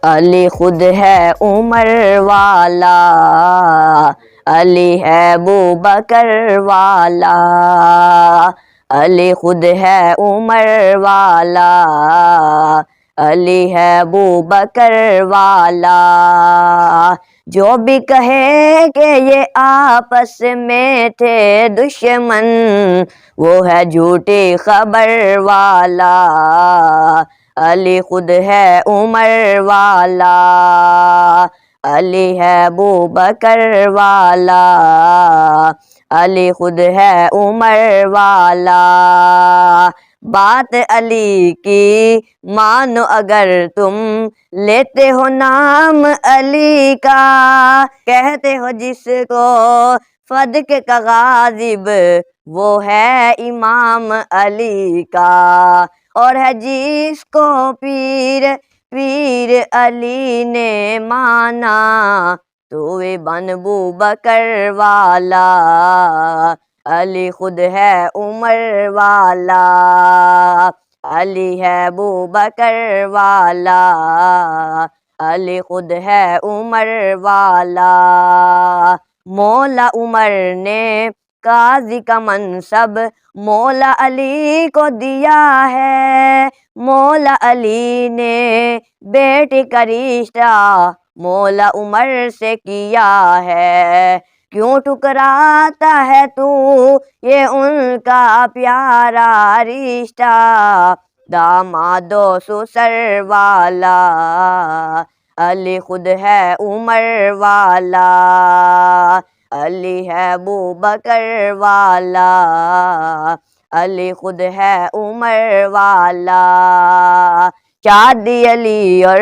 علی خود ہے عمر والا، علی ہے ابو بکر والا، علی خود ہے عمر والا، علی ہے ابو بکر والا۔ جو بھی کہے کہ یہ آپس میں تھے دشمن، وہ ہے جھوٹی خبر والا، علی خود ہے عمر والا، علی ہے ابو بکر والا، علی خود ہے عمر والا۔ بات علی کی مانو اگر تم، لیتے ہو نام علی کا، کہتے ہو جس کو فدق کا غاضب، وہ ہے امام علی کا، اور ہے جس کو پیر علی نے مانا، تو وہ بن ابو بکر والا، علی خود ہے عمر والا، علی ہے ابو بکر والا، علی خود ہے عمر والا۔ مولا عمر نے قاضی کا منصب مولا علی کو دیا ہے، مولا علی نے بیٹے کا رشتہ مولا عمر سے کیا ہے، کیوں ٹکراتا ہے تو یہ ان کا پیارا رشتہ، داماد و سسر والا، علی خود ہے عمر والا، علی ہے ابو بکر والا، علی خود ہے عمر والا۔ شادی علی اور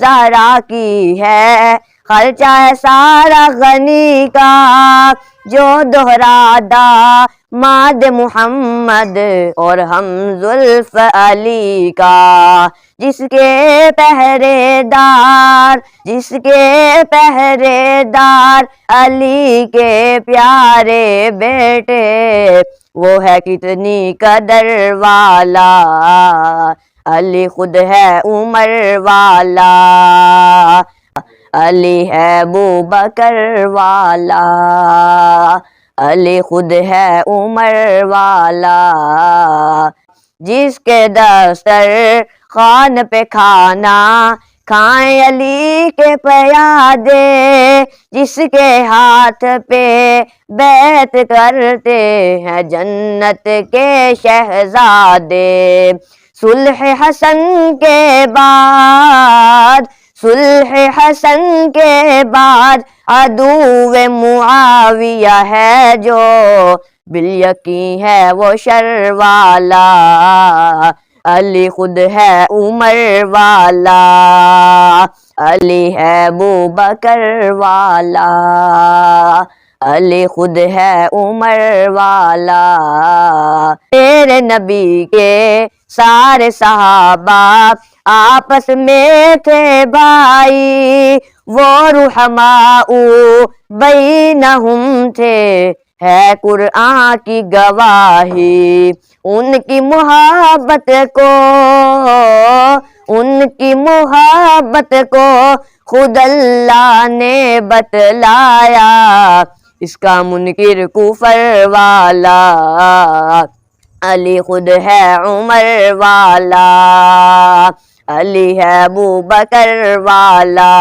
زہرا کی ہے، خرچہ ہے سارا غنی کا، جو دہرا داماد محمد اور ہم زلف علی کا، جس کے پہرے دار علی کے پیارے بیٹے، وہ ہے کتنی قدر والا، علی خود ہے عمر والا، علی ہے ابو بکر والا، علی خود ہے عمر والا۔ جس کے دسترخوان پہ کھانا کھائیں علی کے پیادے، جس کے ہاتھ پہ بیعت کرتے ہیں جنت کے شہزادے، صلح حسن کے بعد عدو معاویہ ہے جو، بالیقین ہے وہ شر والا، علی خود ہے عمر والا، علی ہے ابو بکر والا، علی خود ہے عمر والا۔ تیرے نبی کے سارے صحابہ آپس میں تھے بھائی، وہ رحماء بینہم تھے، ہے قرآن کی گواہی، ان کی محبت کو خود اللہ نے بتلایا، اس کا منکر کفر والا، علی خود ہے عمر والا، علی ہے ابو بکر والا۔